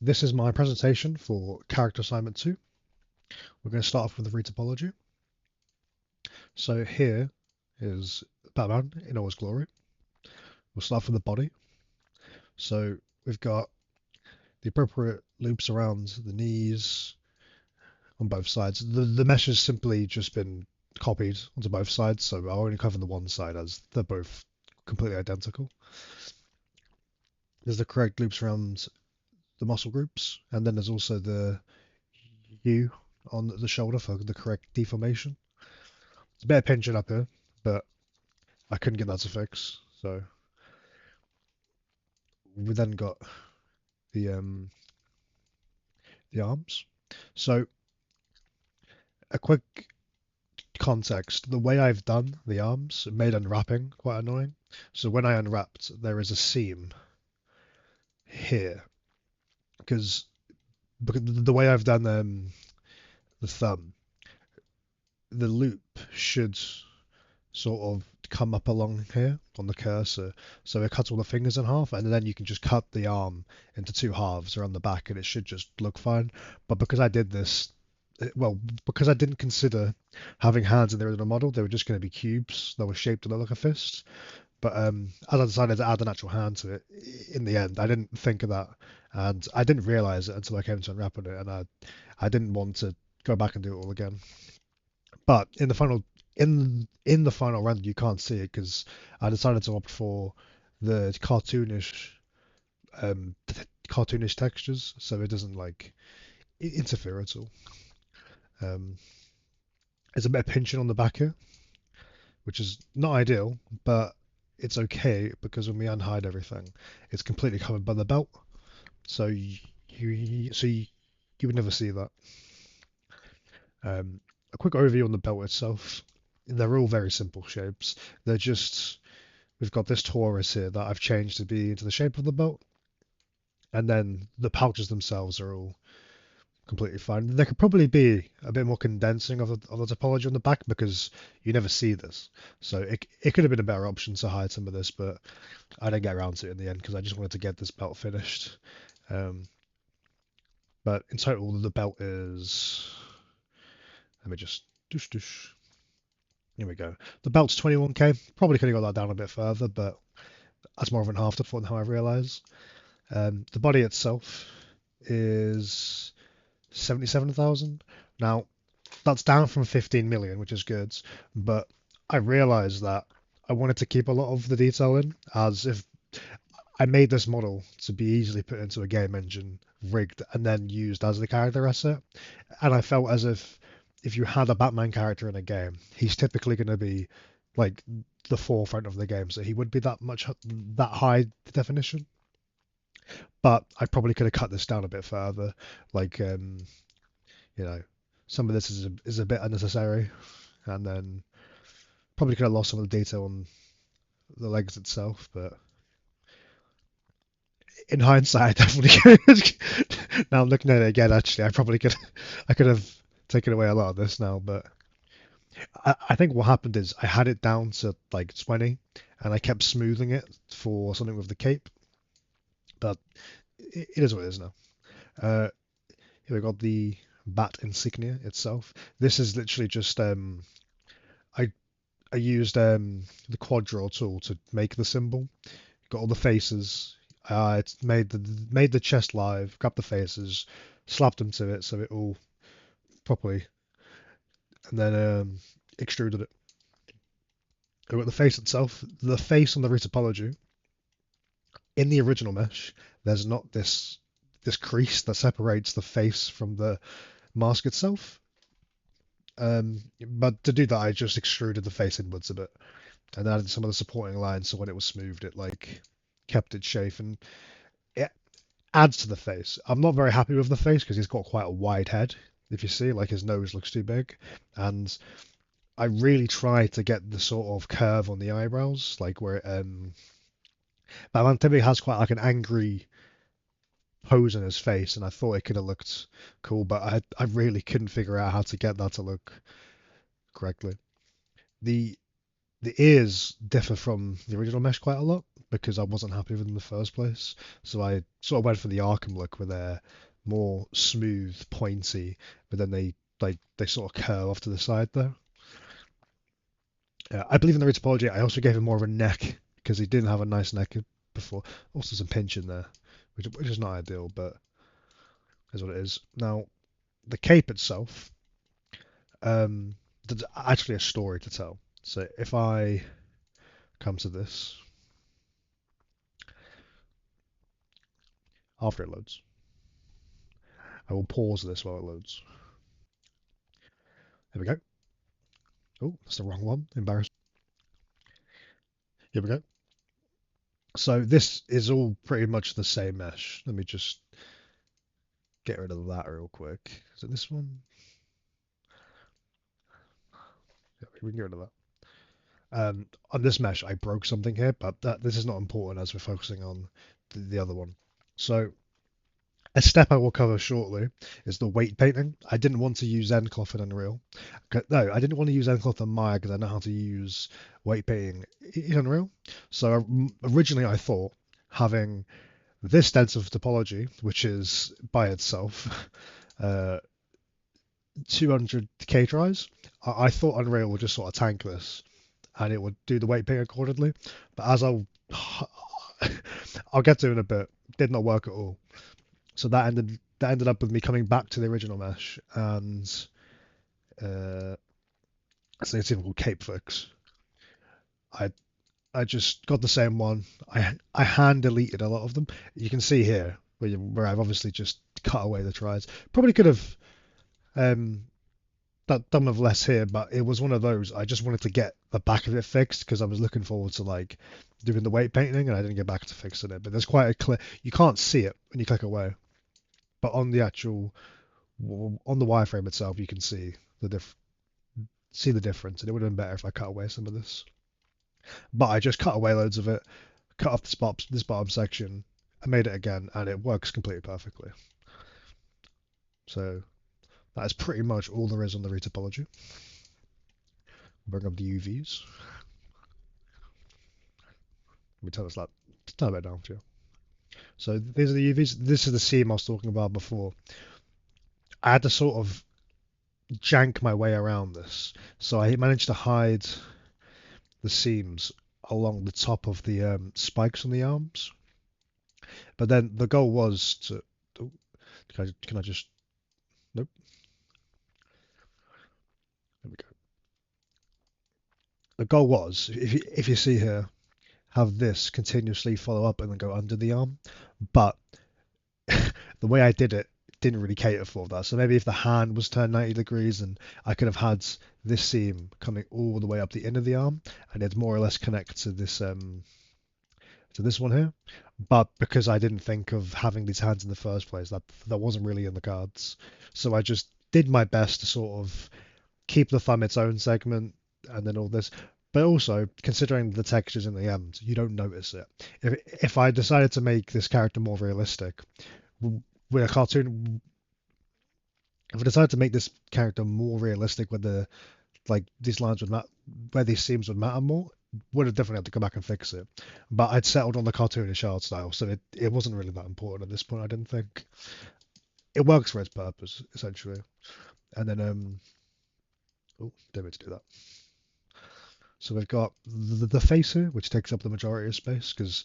This is my presentation for character assignment 2. We're going to start off with the retopology. So here is Batman in all his glory. We'll start from the body. So we've got the appropriate loops around the knees on both sides. The mesh has simply just been copied onto both sides, so I'll only cover the one side as they're both completely identical. There's the correct loops around the muscle groups, and then there's also the U on the shoulder for the correct deformation. It's a bit of pinching up here, but I couldn't get that to fix. So we then got the um, the arms. So a quick context: the way I've done the arms made unwrapping quite annoying. So when I unwrapped, there is a seam here because the way I've done the thumb, the loop should sort of come up along here on the cursor. So it cuts all the fingers in half, and then you can just cut the arm into two halves around the back, and it should just look fine. But because I did this, well, because I didn't consider having hands in the original model, they were just going to be cubes that were shaped to look like a fist. But as I decided to add an actual hand to it, in the end, I didn't think of that, and I didn't realize it until I came to unwrapping it, and I didn't want to go back and do it all again. But in the final render, you can't see it because I decided to opt for the cartoonish textures, so it doesn't like interfere at all. Um, there's a bit of pinching on the back here, which is not ideal, but it's okay because when we unhide everything, it's completely covered by the belt, so you would never see that. A quick overview on the belt itself. They're all very simple shapes. They're just we've got this torus here that I've changed to be into the shape of the belt, and then the pouches themselves are all completely fine. There could probably be a bit more condensing of the topology on the back because you never see this. So it could have been a better option to hide some of this, but I didn't get around to it in the end because I just wanted to get this belt finished. Um, but in total, the belt is. Let me just. Doosh, doosh. Here we go. The belt's 21k. Probably could have got that down a bit further, but that's more of an afterthought than how I realise. The body itself is 77,000. Now, that's down from 15 million, which is good, but I realised that I wanted to keep a lot of the detail in, as if I made this model to be easily put into a game engine, rigged, and then used as the character asset. And I felt as if you had a Batman character in a game, he's typically going to be like the forefront of the game, so he would be that high definition. But I probably could have cut this down a bit further. Like, you know, some of this is a bit unnecessary, and then probably could have lost some of the detail on the legs itself. But in hindsight, I definitely could. Now I'm looking at it again. Actually, I could have taken away a lot of this now. But I think what happened is I had it down to like 20, and I kept smoothing it for something with the cape. But it is what it is now. Uh, Here we got the bat insignia itself. This is literally just I I used the quad draw tool to make the symbol. Got all the faces. It's made the chest live. Grabbed the faces, slapped them to it so it all properly, and then extruded it. We got the face itself. The face on the retopology in the original mesh. There's not this crease that separates the face from the mask itself. But to do that, I just extruded the face inwards a bit, and added some of the supporting lines. So when it was smoothed, it like kept its shape, and it adds to the face. I'm not very happy with the face because he's got quite a wide head. If you see, like his nose looks too big, and I really tried to get the sort of curve on the eyebrows, like where Batman typically has quite like an angry pose on his face, and I thought it could have looked cool, but I really couldn't figure out how to get that to look correctly. The the ears differ from the original mesh quite a lot, because I wasn't happy with them in the first place. So I sort of went for the Arkham look where they're more smooth, pointy, but then they sort of curl off to the side though. I believe in the retopology. I also gave him more of a neck because he didn't have a nice neck before. Also some pinch in there, which is not ideal, but is what it is. Now the cape itself, there's actually a story to tell. So if I come to this after it loads, I will pause this while it loads. Here we go. Oh, that's the wrong one. Embarrassing. Here we go. So this is all pretty much the same mesh. Let me just get rid of that real quick. Is it this one? Yeah, we can get rid of that. On this mesh, I broke something here, but this is not important as we're focusing on the other one. So a step I will cover shortly is the weight painting. I didn't want to use Endcloth in Unreal. No, I didn't want to use Endcloth in Maya because I know how to use weight painting in Unreal. So originally I thought having this stencil topology, which is by itself 200k tries, I thought Unreal would just sort of tank this and it would do the weight painting accordingly. But as I'll get to in a bit, did not work at all. So that ended up with me coming back to the original mesh and it's even called Cape Fix. I I just got the same one. I hand deleted a lot of them. You can see here where I've obviously just cut away the tries. Probably could have um done with less here, but it was one of those. I just wanted to get the back of it fixed because I was looking forward to like doing the weight painting, and I didn't get back to fixing it. But there's quite a clear. You can't see it when you click away, but on the actual on the wireframe itself, you can see the difference. And it would have been better if I cut away some of this. But I just cut away loads of it, cut off this bottom section, I made it again, and it works completely perfectly. So that is pretty much all there is on the retopology. Bring up the UVs. Let me turn it down for you. So these are the UVs. This is the seam I was talking about before. I had to sort of jank my way around this. So I managed to hide the seams along the top of the spikes on the arms. But then the goal was to... Oh, can I just... Nope. There we go. The goal was, if you see here, have this continuously follow up and then go under the arm. But the way I did it didn't really cater for that. So maybe if the hand was turned 90 degrees, and I could have had this seam coming all the way up the end of the arm, and it's more or less connect to this one here. But because I didn't think of having these hands in the first place, that wasn't really in the cards. So I just did my best to sort of keep the thumb its own segment, and then all this. But also, considering the textures in the end, you don't notice it. If I decided to make this character more realistic, with a cartoon, if I decided to make this character more realistic, where these lines would matter, where these seams would matter more, would have definitely had to go back and fix it. But I'd settled on the cartoonish art style, so it wasn't really that important at this point. I didn't think it works for its purpose essentially. And then oh, didn't mean to do that. So we've got the face here, which takes up the majority of space because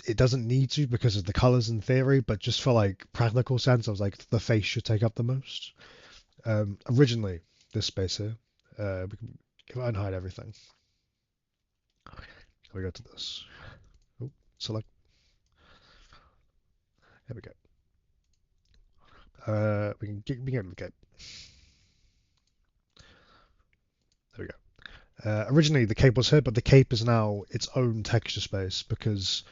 it doesn't need to because of the colors in theory, but just for like practical sense, I was like the face should take up the most. Originally, this space here, we can unhide everything. We go to this. Oh, select. There we go. We can get the cape. There we go. Originally the cape was here, but the cape is now its own texture space because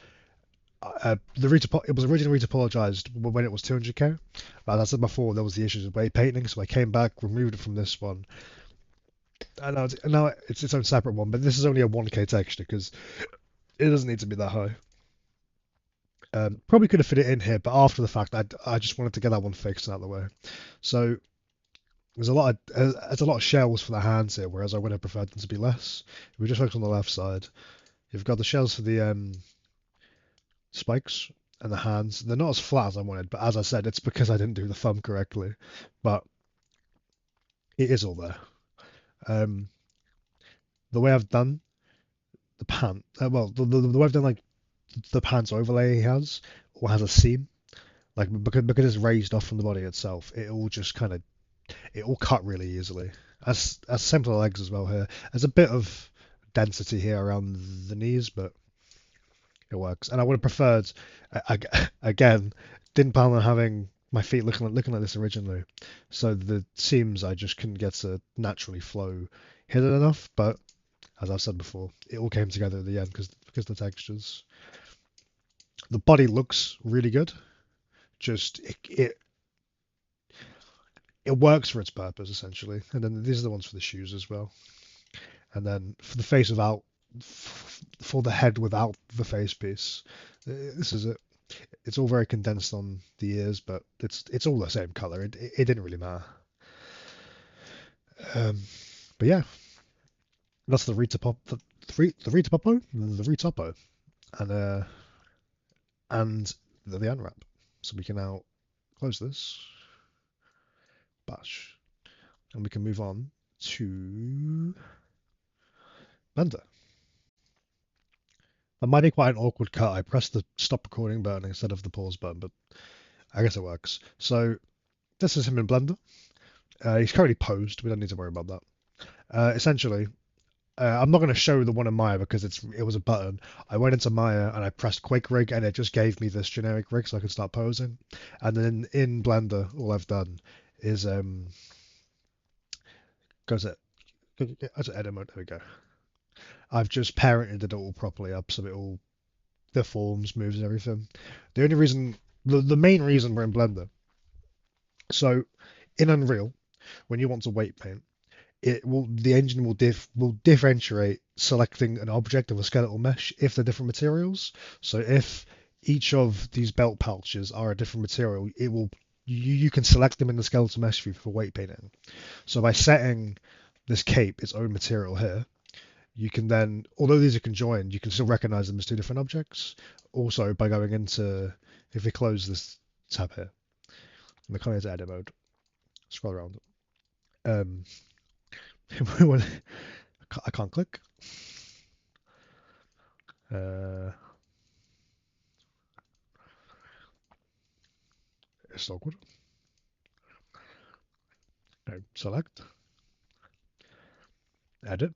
it was originally retopologized when it was 200k. But as I said before, there was the issues with weight painting, so I came back, removed it from this one, and now it's its own separate one. But this is only a 1k texture because it doesn't need to be that high. Probably could have fit it in here, but after the fact, I just wanted to get that one fixed and out of the way. So there's a lot of shells for the hands here, whereas I would have preferred them to be less. If we just focus on the left side, You've got the shells for the spikes and the hands. They're not as flat as I wanted, but as I said, it's because I didn't do the thumb correctly. But it is all there. Um, the way I've done the pant, well, the way I've done like the pants overlay he has, or has a seam, like because it's raised off from the body itself, it all just kind of it all cut really easily. As same for the legs as well here. There's a bit of density here around the knees, but it works. And I would have preferred, again, didn't plan on having my feet looking like this originally, so the seams I just couldn't get to naturally flow hidden enough. But as I've said before, it all came together at the end because the textures. The body looks really good. Just it works for its purpose essentially. And then these are the ones for the shoes as well. And then for the face without, for the head without the face piece, this is it. It's all very condensed on the ears, but it's all the same color. It didn't really matter. Um, but yeah, that's the Rita Pop, the Rita Popo, the Ritopo, and and the unwrap. So we can now close this, bash, and we can move on to Blender. That might be quite an awkward cut. I pressed the stop recording button instead of the pause button, but I guess it works. So this is him in Blender. He's currently posed. We don't need to worry about that. Essentially, I'm not going to show the one in Maya because it was a button. I went into Maya and I pressed Quake Rig and it just gave me this generic rig so I could start posing. And then in Blender, all I've done is goes at edit mode. There we go. I've just parented it all properly up so it all deforms, moves, and everything. The only reason, the main reason we're in Blender. So in Unreal, when you want to weight paint, the engine will differentiate selecting an object of a skeletal mesh if they're different materials. So if each of these belt pouches are a different material, you can select them in the skeletal mesh view for weight painting. So by setting this cape its own material here, you can then, although these are conjoined, you can still recognize them as two different objects. Also by going into, if we close this tab here, and we come into edit mode, scroll around. Um, I can't click. It's awkward. Okay, select, edit.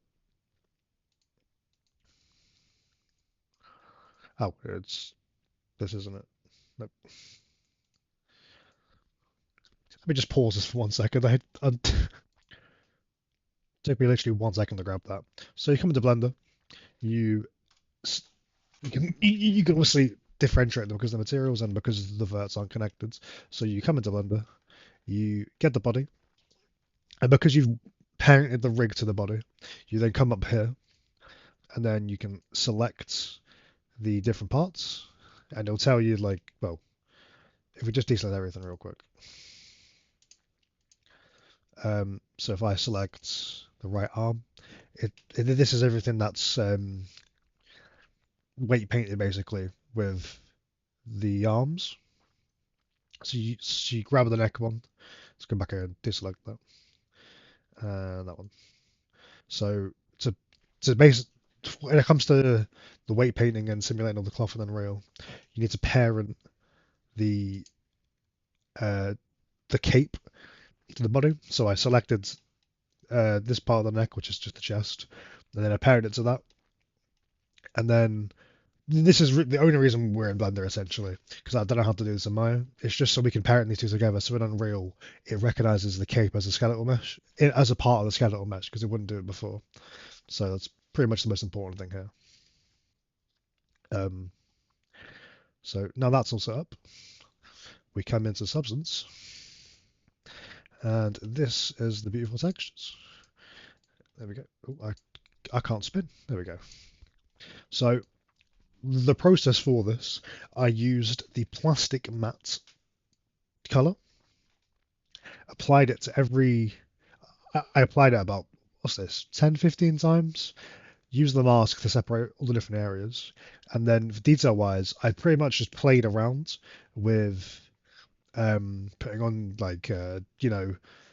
Oh, this isn't it. Nope. Let me just pause this for 1 second. Took me literally 1 second to grab that. So you come into Blender, you you can obviously differentiate them because the materials and because the verts aren't connected. So you come into Blender, you get the body, and because you've parented the rig to the body, you then come up here, and then you can select the different parts, and it'll tell you like, well, if we just deselect everything real quick. So if I select the right arm, this is everything that's weight painted basically with the arms. So you grab the neck one. Let's go back here and deselect that. And that one. So to base when it comes to the weight painting and simulating all the cloth and Unreal, you need to parent the cape to the body. So I selected this part of the neck, which is just the chest, and then I paired it to that. And then this is the only reason we're in Blender essentially, because I don't know how to do this in Maya. It's just so we can parent these two together. So in Unreal, it recognizes the cape as a skeletal mesh, as a part of the skeletal mesh, because it wouldn't do it before. So that's pretty much the most important thing here. So now that's all set up, we come into Substance, and this is the beautiful textures. There we go. Oh, I can't spin. There we go. So the process for this, I used the plastic matte color, applied it to I applied it about, what's this, 10, 15 times. use the mask to separate all the different areas, and then for detail wise, I pretty much just played around with putting on like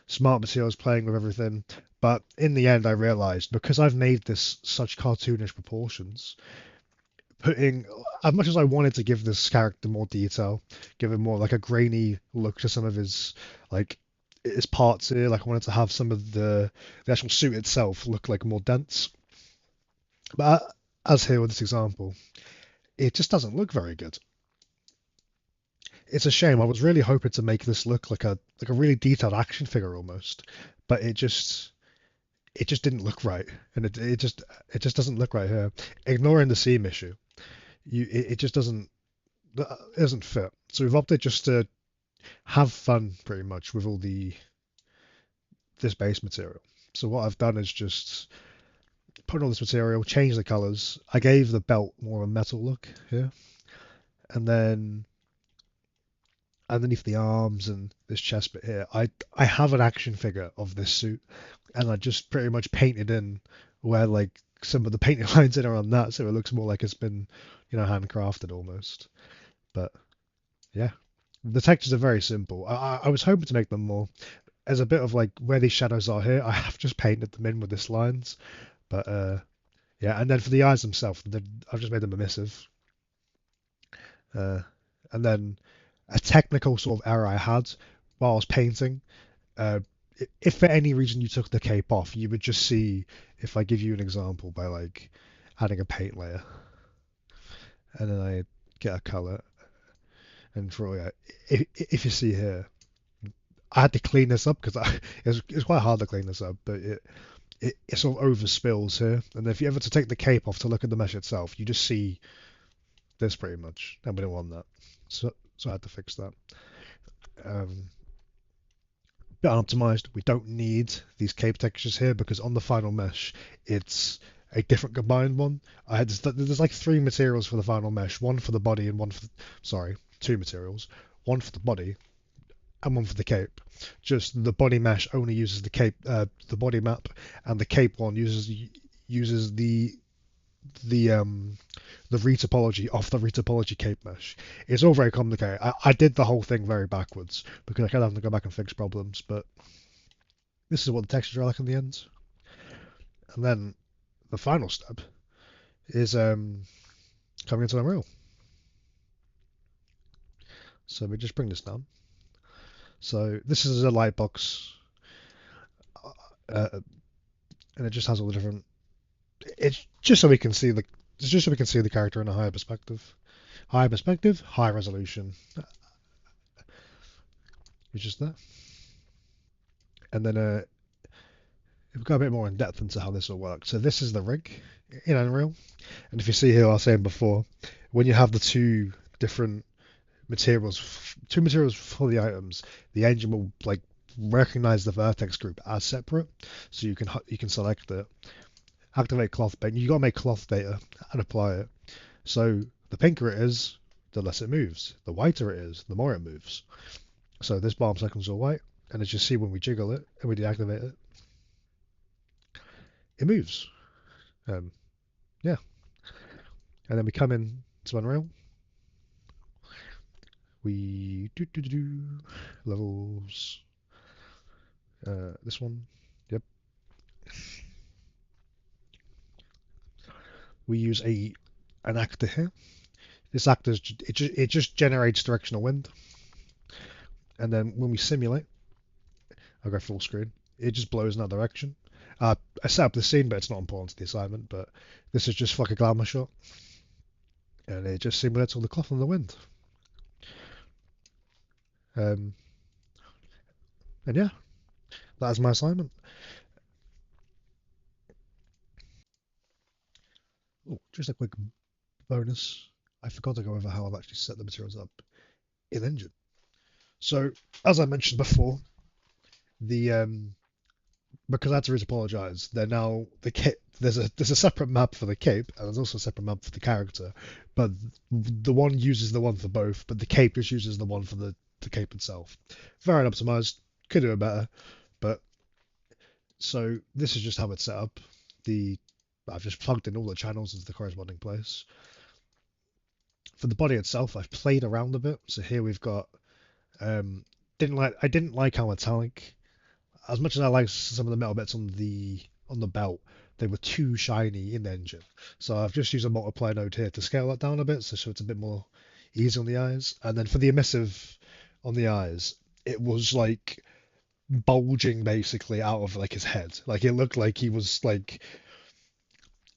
smart materials, playing with everything. But in the end, I realized because I've made this such cartoonish proportions, putting as much as I wanted to give this character more detail, give him more like a grainy look to some of like his parts here. Like I wanted to have some of the actual suit itself look like more dense. But as here with this example, it just doesn't look very good. It's a shame. I was really hoping to make this look like a really detailed action figure almost, but it just didn't look right, and it just doesn't look right here. Ignoring the seam issue, it just doesn't fit. So we've opted just to have fun pretty much with all this base material. So what I've done is just put all this material, change the colors. I gave the belt more of a metal look here, and then underneath the arms and this chest bit here, I have an action figure of this suit, and I just pretty much painted in where like some of the painted lines in are on that, so it looks more like it's been, handcrafted almost. But yeah, the textures are very simple. I was hoping to make them more as a bit of like where these shadows are here. I have just painted them in with this lines, but yeah, and then for the eyes themselves, I've just made them emissive. Uh, and then a technical sort of error I had while I was painting. Uh, if for any reason you took the cape off, you would just see, if I give you an example by like adding a paint layer, and then I get a color and draw it. If you see here, I had to clean this up because it's quite hard to clean this up, but it sort of overspills here. And if you ever to take the cape off to look at the mesh itself, you just see this pretty much, and we don't want that. So I had to fix that. Um, bit unoptimized. We don't need these cape textures here because on the final mesh, it's a different combined one. There's like three materials for the final mesh, one for the body and sorry, two materials, one for the body and one for the cape. Just the body mesh only uses the body map, and the cape one uses the retopology off the retopology cape mesh. It's all very complicated. I did the whole thing very backwards because I kind of have to go back and fix problems, but this is what the textures are like in the end. And then the final step is coming into Unreal. So we just bring this down. So this is a light box, and it just has all the different. It's just so we can see the character in a higher perspective. Higher perspective, high resolution. It's just that. And then we've got a bit more in depth into how this will work. So this is the rig in Unreal. And if you see here, I was saying before, when you have the two materials for the items, the engine will like recognize the vertex group as separate. So you can select it, activate cloth paint. You got to make cloth data and apply it. So the pinker it is, the less it moves. The whiter it is, the more it moves. So this bomb seconds are white, and as you see when we jiggle it and we deactivate it, it moves. Yeah. And then we come in to Unreal. We do levels. This one. Yep. We use an actor here. This actor it just generates directional wind, and then when we simulate, I'll go full screen. It just blows in that direction. I set up the scene, but it's not important to the assignment. But this is just like a glamour shot, and it just simulates all the cloth and the wind. And yeah, that is my assignment. Oh, just a quick bonus. I forgot to go over how I've actually set the materials up in Engine. So, as I mentioned before, the because I had to apologize, they're now the cape. There's a separate map for the cape, and there's also a separate map for the character. But the one uses the one for both, but the cape just uses the one for the cape itself. Very unoptimized. Could do it better, but so this is just how it's set up. The I've just plugged in all the channels into the corresponding place. For the body itself, I've played around a bit. So here we've got um, I didn't like how metallic, as much as I liked some of the metal bits on the belt, they were too shiny in the engine. So I've just used a multiply node here to scale that down a bit, so it's a bit more easy on the eyes. And then for the emissive on the eyes, it was like bulging basically out of like his head. Like it looked like he was like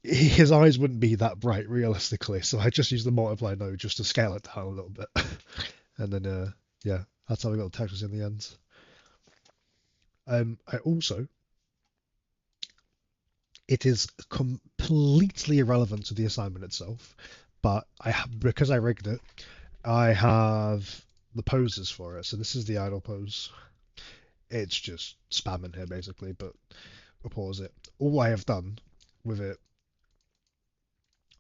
his eyes wouldn't be that bright realistically. So I just used the multiply node just to scale it down a little bit. And then yeah, that's how we got the textures in the end. I also, it is completely irrelevant to the assignment itself, but because I rigged it, I have the poses for it. So this is the idle pose. It's just spamming here basically, but we'll pause it. All I have done with it,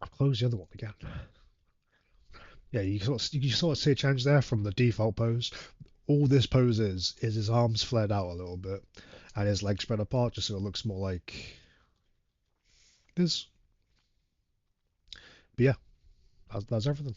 I've closed the other one again. Yeah, you can sort of see a change there from the default pose. All this pose is his arms flared out a little bit and his legs spread apart, just so it looks more like this. But yeah, that's everything.